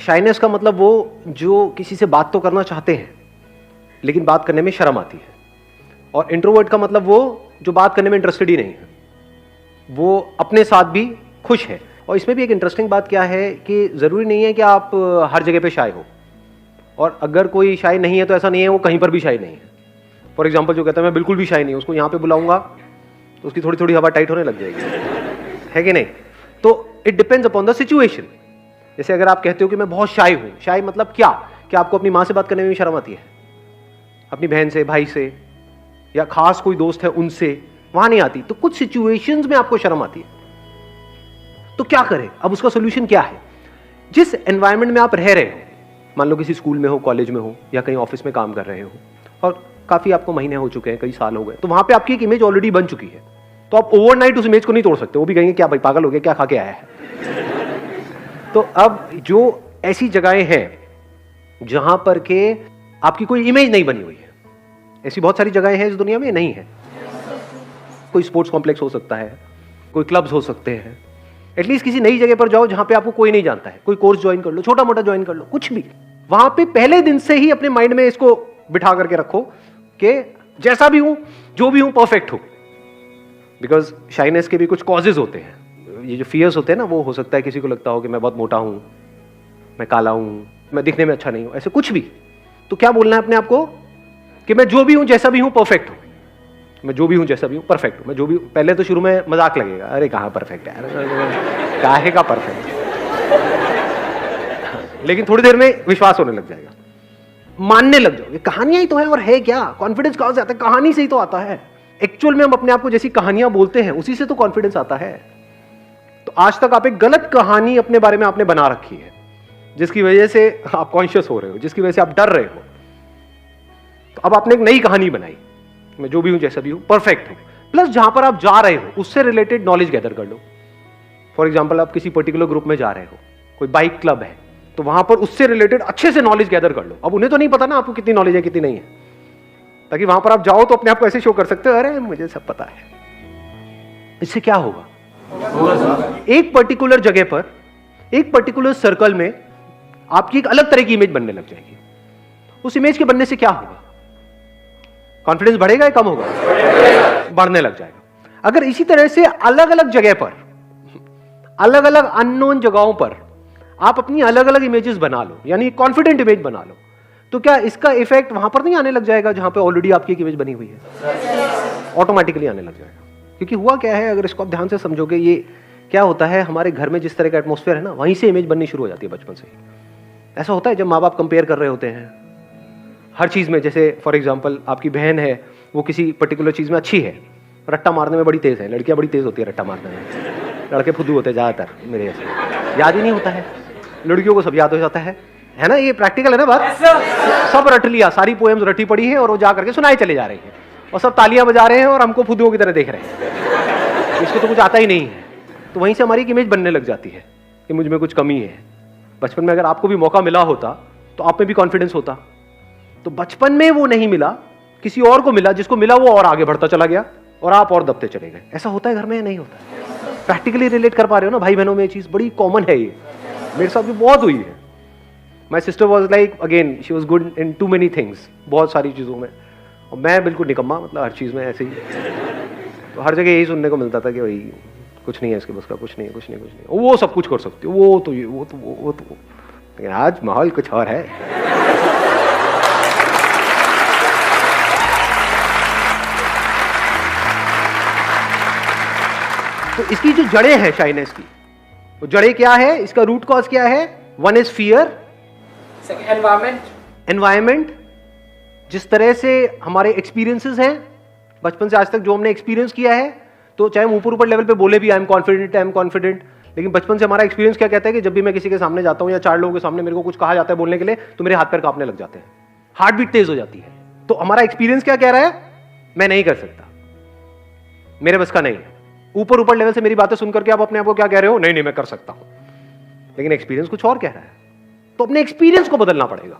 Shyness का मतलब वो जो किसी से बात तो करना चाहते हैं लेकिन बात करने में शर्म आती है, और इंट्रोवर्ट का मतलब वो जो बात करने में इंटरेस्टेड ही नहीं है, वो अपने साथ भी खुश है। और इसमें भी एक इंटरेस्टिंग बात क्या है कि ज़रूरी नहीं है कि आप हर जगह पे शाय हो, और अगर कोई शाय नहीं है तो ऐसा नहीं है वो कहीं पर भी शाय नहीं है। फॉर एग्जाम्पल जो कहता है मैं बिल्कुल भी शाय नहीं हूँ, उसको यहाँ पे बुलाऊंगा तो उसकी थोड़ी थोड़ी हवा टाइट होने लग जाएगी, है कि नहीं? तो it depends upon the situation. जैसे अगर आप कहते हो कि मैं बहुत शाय हूँ, शाय मतलब क्या कि आपको अपनी माँ से बात करने में भी शर्म आती है, अपनी बहन से, भाई से, या खास कोई दोस्त है उनसे, वहां नहीं आती, तो कुछ सिचुएशंस में आपको शर्म आती है। तो क्या करें? अब उसका सोल्यूशन क्या है? जिस एनवायरनमेंट में आप रह रहे हो, मान लो किसी स्कूल में हो, कॉलेज में हो, या कहीं ऑफिस में काम कर रहे हो, और काफी आपको महीने हो चुके हैं, कई साल हो गए, तो वहां पे आपकी एक इमेज ऑलरेडी बन चुकी है, तो आप ओवरनाइट उस इमेज को नहीं तोड़ सकते। वो भी कहेंगे क्या भाई पागल हो गया, क्या खा के आया है? तो अब जो ऐसी जगहें हैं जहां पर के आपकी कोई इमेज नहीं बनी हुई है, ऐसी बहुत सारी जगहें हैं इस दुनिया में नहीं है। कोई स्पोर्ट्स कॉम्प्लेक्स हो सकता है, कोई क्लब्स हो सकते हैं, एटलीस्ट किसी नई जगह पर जाओ जहां पे आपको कोई नहीं जानता है, कोई कोर्स ज्वाइन कर लो, छोटा मोटा ज्वाइन कर लो, कुछ भी। वहां पे पहले दिन से ही अपने माइंड में इसको बिठा करके रखो कि जैसा भी हूं, जो भी हूं, परफेक्ट हूं। बिकॉज शाइनेस के भी कुछ कॉजेज होते हैं। ये जो फियर्स होते हैं ना, वो हो सकता है किसी को लगता हो कि मैं बहुत मोटा हूं, मैं काला हूं, मैं दिखने में अच्छा नहीं हूं, ऐसे कुछ भी। तो क्या बोलना है अपने आप को कि मैं जो भी हूं, जैसा भी हूं, परफेक्ट हूं। मैं जो भी हूं, जैसा भी हूं, परफेक्ट हूं। मैं जो भी, पहले तो शुरू में मजाक लगेगा, अरे कहां परफेक्ट है, काहे का परफेक्ट, लेकिन थोड़ी देर में विश्वास होने लग जाएगा, मानने लग जाओगे कहानियां ही तो है, और है क्या? कॉन्फिडेंस कहां से आता है? कहानी से ही तो आता है। एक्चुअल में हम अपने आप को जैसी कहानियां बोलते हैं उसी से तो कॉन्फिडेंस आता है। तो आज तक आप एक गलत कहानी अपने बारे में आपने बना रखी है, जिसकी वजह से आप कॉन्शियस हो रहे हो, जिसकी वजह से आप डर रहे हो। तो अब आपने एक नई कहानी बनाई, मैं जो भी हूं, जैसा भी हूं, परफेक्ट हूं। प्लस जहां पर आप जा रहे हो उससे रिलेटेड नॉलेज गैदर कर लो। फॉर एग्जाम्पल आप किसी पर्टिकुलर ग्रुप में जा रहे हो, कोई बाइक क्लब है, तो वहां पर उससे रिलेटेड अच्छे से नॉलेज गैदर कर लो। अब उन्हें तो नहीं पता ना आपको कितनी नॉलेज है कितनी नहीं है, ताकि वहां पर आप जाओ तो अपने आप को ऐसे शो कर सकते हो, अरे मुझे सब पता है। इससे क्या होगा? एक पर्टिकुलर जगह पर, एक पर्टिकुलर सर्कल में आपकी एक अलग तरह की इमेज बनने लग जाएगी। उस इमेज के बनने से क्या होगा? कॉन्फिडेंस बढ़ेगा या कम होगा? बढ़ने लग जाएगा। अगर इसी तरह से अलग अलग जगह पर, अलग अलग अननोन जगहों पर आप अपनी अलग अलग इमेजेस बना लो, यानी कॉन्फिडेंट इमेज बना लो, तो क्या इसका इफेक्ट वहां पर नहीं आने लग जाएगा जहां पे ऑलरेडी आपकी एक इमेज बनी हुई है? ऑटोमेटिकली आने लग जाएगा। क्योंकि हुआ क्या है, अगर इसको आप ध्यान से समझोगे, ये क्या होता है, हमारे घर में जिस तरह का एटमॉस्फेयर है ना, वहीं से इमेज बननी शुरू हो जाती है बचपन से ही। ऐसा होता है जब माँ बाप कंपेयर कर रहे होते हैं हर चीज में। जैसे फॉर एग्जाम्पल आपकी बहन है, वो किसी पर्टिकुलर चीज में अच्छी है, रट्टा मारने में बड़ी तेज है, लड़कियां बड़ी तेज होती है रट्टा मारने में, लड़के फुद्दू होते हैं ज्यादातर, मेरे ऐसे याद ही नहीं होता है। लड़कियों को सब याद हो जाता है ना? ये प्रैक्टिकल है ना बात। सब रट लिया, सारी पोएम्स रटी पड़ी है, और वो जा करके सुनाई चले जा रही है, और सब तालियां बजा रहे हैं और हमको फुद्दुओं की तरह देख रहे हैं। इसको तो कुछ आता ही नहीं है। तो वहीं से हमारी एक इमेज बनने लग जाती है कि मुझ में कुछ कमी है। बचपन में अगर आपको भी मौका मिला होता तो आप में भी कॉन्फिडेंस होता। तो बचपन में वो नहीं मिला, किसी और को मिला, जिसको मिला वो और आगे बढ़ता चला गया, और आप और दबते चले गए। ऐसा होता है घर में या नहीं होता? प्रैक्टिकली रिलेट कर पा रहे हो ना भाई बहनों में? ये चीज बड़ी कॉमन है, ये मेरे साथ भी बहुत हुई है। My sister was like, again she was good in too many things, बहुत सारी चीज़ों में, और मैं बिल्कुल निकम्मा, मतलब हर चीज़ में ऐसे ही। तो हर जगह यही सुनने को मिलता था कि भाई कुछ नहीं है इसके बस का, कुछ नहीं है, कुछ नहीं, कुछ नहीं, वो सब कुछ कर सकती हो, वो तो ये, वो तो वो तो। लेकिन आज माहौल कुछ और है। तो इसकी जो जड़ें हैं शाइनेस की, वो जड़ें क्या है, इसका रूट कॉज क्या है? वन इज फियर, एनवायरमेंट, जिस तरह से हमारे एक्सपीरियंसेस हैं बचपन से आज तक, जो हमने एक्सपीरियंस किया है, तो चाहे हम ऊपर ऊपर लेवल पे बोले भी आई एम कॉन्फिडेंट, लेकिन बचपन से हमारा एक्सपीरियंस क्या कहता है कि जब भी मैं किसी के सामने जाता हूं या चार लोगों के सामने मेरे को कुछ कहा जाता है बोलने के लिए, तो मेरे हाथ पैर कांपने लग जाते हैं, हार्ट बीट तेज हो जाती है। तो हमारा एक्सपीरियंस क्या कह रहा है? मैं नहीं कर सकता, मेरे बस का नहीं है। ऊपर ऊपर लेवल से मेरी बातें सुनकर के आप अपने आप को क्या कह रहे हो? नहीं मैं कर सकता हूं, लेकिन एक्सपीरियंस कुछ और कह रहा है। तो अपने एक्सपीरियंस को बदलना पड़ेगा,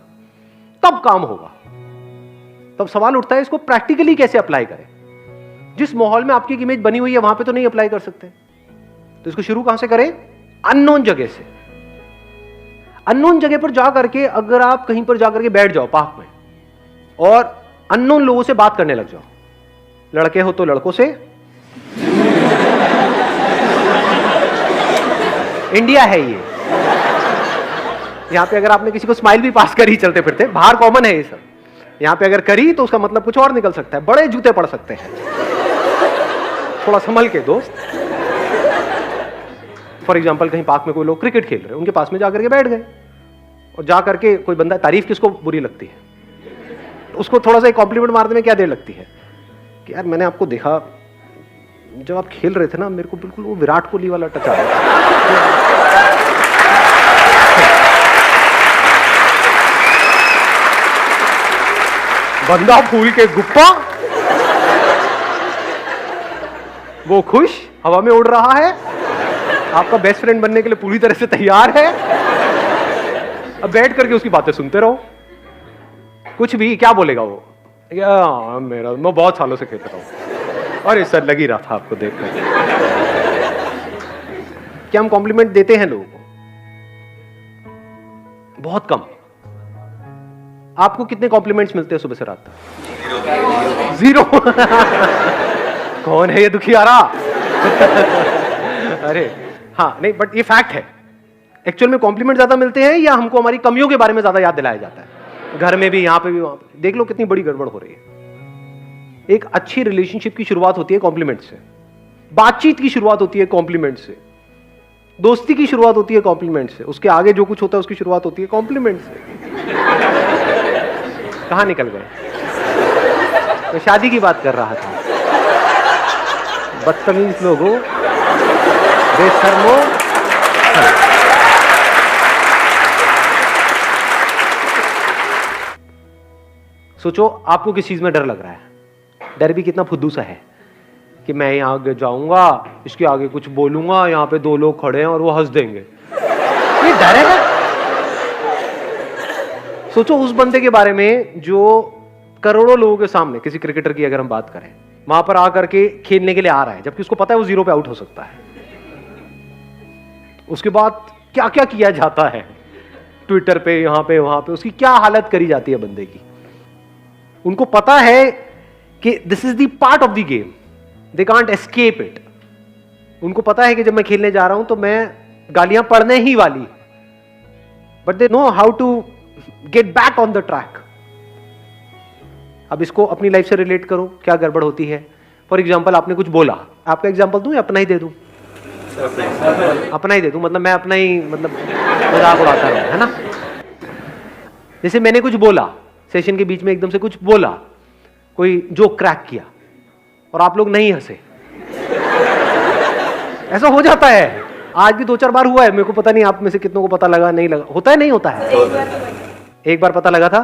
तब काम होगा। तब सवाल उठता है इसको प्रैक्टिकली कैसे अप्लाई करें। जिस माहौल में आपकी एक इमेज बनी हुई है वहां पे तो नहीं अप्लाई कर सकते, तो इसको शुरू कहां से करें? अननोन जगह से। अननोन जगह पर जा करके अगर आप कहीं पर जा करके बैठ जाओ पार्क में और अननोन लोगों से बात करने लग जाओ, लड़के हो तो लड़कों से, इंडिया है ये, यहां पे अगर आपने किसी को स्माइल भी पास करी चलते फिरते, बाहर कॉमन है ये सब, यहां पे अगर करी तो उसका मतलब कुछ और निकल सकता है, बड़े जूते पड़ सकते हैं, थोड़ा संभल के दोस्त। फॉर एग्जाम्पल कहीं पार्क में कोई लोग क्रिकेट खेल रहे हैं, उनके पास में जाकर के बैठ गए और जाकर के कोई बंदा, तारीफ किसको बुरी लगती है, उसको थोड़ा सा एक कॉम्प्लीमेंट मारने में क्या देर लगती है कि यार मैंने आपको देखा जब आप खेल रहे थे ना, मेरे को बिल्कुल वो विराट कोहली वाला टच आ रहा था। बंदा फूल के गुप्पा, वो खुश हवा में उड़ रहा है, आपका बेस्ट फ्रेंड बनने के लिए पूरी तरह से तैयार है। अब बैठ करके उसकी बातें सुनते रहो, कुछ भी क्या बोलेगा वो, या मेरा मैं बहुत सालों से खेल रहा हूं, अरे सर लग ही रहा था आपको देख कर। क्या हम कॉम्प्लीमेंट देते हैं लोगों को? बहुत कम। आपको कितने कॉम्प्लीमेंट्स मिलते हैं सुबह से रात तक? जीरो। कौन है ये दुखियारा? अरे हाँ नहीं, बट ये फैक्ट है। एक्चुअल में कॉम्प्लीमेंट ज्यादा मिलते हैं या हमको हमारी कमियों के बारे में ज्यादा याद दिलाया जाता है? घर में भी, यहां पे भी, वहां पे। देख लो कितनी बड़ी गड़बड़ हो रही है। एक अच्छी रिलेशनशिप की शुरुआत होती है कॉम्प्लीमेंट से, बातचीत की शुरुआत होती है कॉम्प्लीमेंट से, दोस्ती की शुरुआत होती है कॉम्प्लीमेंट से, उसके आगे जो कुछ होता है उसकी शुरुआत होती है कॉम्प्लीमेंट से। कहां निकल गए? मैं शादी की बात कर रहा था। बदतमीज लोगों, बेशर्मो। सोचो आपको किस चीज में डर लग रहा है? डर भी कितना फुद्दू सा है कि मैं यहां आगे जाऊंगा, इसके आगे कुछ बोलूंगा, यहां पे दो लोग खड़े हैं और वो हंस देंगे, ये डर है ना? सोचो उस बंदे के बारे में जो करोड़ों लोगों के सामने, किसी क्रिकेटर की अगर हम बात करें, वहां पर आकर के खेलने के लिए आ रहा है, जबकि उसको पता है वो जीरो पे आउट हो सकता है। उसके बाद क्या क्या किया जाता है ट्विटर पे, यहां पे वहां पे, उसकी क्या हालत करी जाती है बंदे की। उनको पता है कि this is the part of the game, they can't escape it. उनको पता है कि जब मैं खेलने जा रहा हूं तो मैं गालियां पड़ने ही वाली, but they know how to get back on the track. अब इसको अपनी लाइफ से रिलेट करो, क्या गड़बड़ होती है। फॉर एग्जाम्पल आपने कुछ बोला, आपका एग्जाम्पल दूं या अपना ही दे दूं? अपना ही दे दूं, मतलब मैं अपना ही मजाक उड़ाता रहूं, है ना। जैसे मैंने कुछ बोला सेशन के बीच में, एकदम से कुछ बोला, कोई जोक क्रैक किया और आप लोग नहीं हंसे, ऐसा हो जाता है। आज भी 2-4 बार हुआ है, मेरे को पता नहीं आप में से कितनों को पता लगा नहीं लगा। होता है नहीं होता है? एक बार पता लगा था?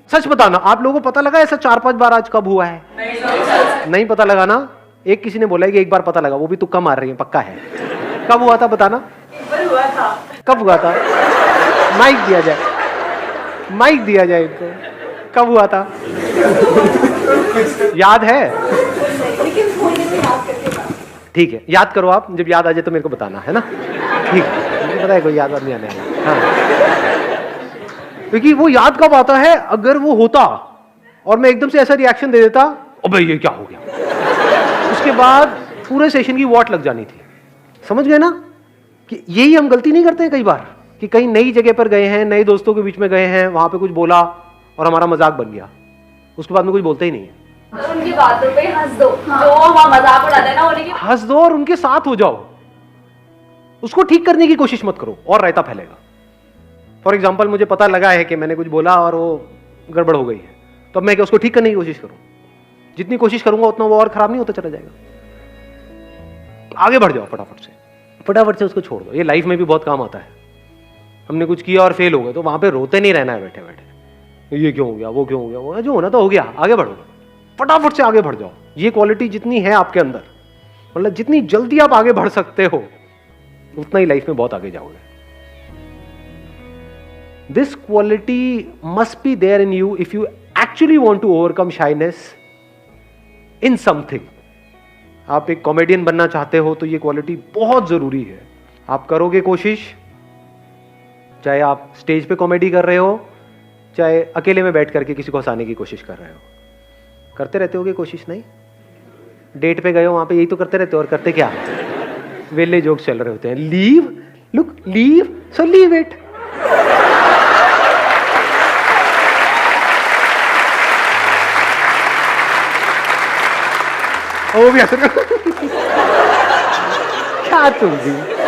सच बताना, आप लोगों को पता लगा ऐसा 4-5 बार आज कब हुआ है? नहीं पता लगा ना। एक किसी ने बोला है कि एक बार पता लगा, वो भी तुक्का मार रही है, पक्का है। कब हुआ था बताना? कब हुआ था? माइक दिया जाए, माइक दिया जाए इनको। कब हुआ था? याद है? ठीक है, याद करो आप, जब याद आ जाए तो मेरे को बताना, है ना। ठीक है, मुझे पता है कोई याद नहीं आने वाला। हाँ, क्योंकि वो याद कब आता है, अगर वो होता और मैं एकदम से ऐसा रिएक्शन दे देता, अबे ये क्या हो गया, उसके बाद पूरे सेशन की वॉट लग जानी थी। समझ गए ना कि यही हम गलती नहीं करते हैं कई बार, कि कहीं नई जगह पर गए हैं, नए दोस्तों के बीच में गए हैं, वहां पे कुछ बोला और हमारा मजाक बन गया, उसके बाद में कुछ बोलते ही नहीं है। उनकी बातों पे हंस दो, जो वहां मजाक उड़ाते हैं ना, उनकी हंस दो और उनके साथ हो जाओ, उसको ठीक करने की कोशिश मत करो और रायता फैलेगा। फॉर एग्जाम्पल मुझे पता लगा है कि मैंने कुछ बोला और वो गड़बड़ हो गई है, तो अब मैं क्या उसको ठीक करने की कोशिश करूं? जितनी कोशिश करूंगा उतना वो और खराब नहीं होता चला जाएगा। आगे बढ़ जाओ, फटाफट से उसको छोड़ दो। ये लाइफ में भी बहुत काम आता है। हमने कुछ किया और फेल हो गए तो वहां पे रोते नहीं रहना है बैठे बैठे, ये क्यों हो गया, वो क्यों हो गया, वो जो होना तो हो गया, आगे बढ़ो, फटाफट से आगे बढ़ जाओ। ये क्वालिटी जितनी है आपके अंदर, मतलब जितनी जल्दी आप आगे बढ़ सकते हो, उतना ही लाइफ में बहुत आगे जाओगे। This quality must be there in you if you actually want to overcome shyness in something. आप एक कॉमेडियन बनना चाहते हो तो ये क्वालिटी बहुत जरूरी है। आप करोगे कोशिश चाहे आप स्टेज पे कॉमेडी कर रहे हो, चाहे अकेले में बैठ करके किसी को हंसाने की कोशिश कर रहे हो, करते रहते होगे कोशिश, नहीं? डेट पे गए हो, वहां पे यही तो करते रहते हो, और करते क्या? वेले जोक्स चल रहे होते हैं, leave, look, leave, so leave it. वो भी हंस रहे हो। क्या तुम भी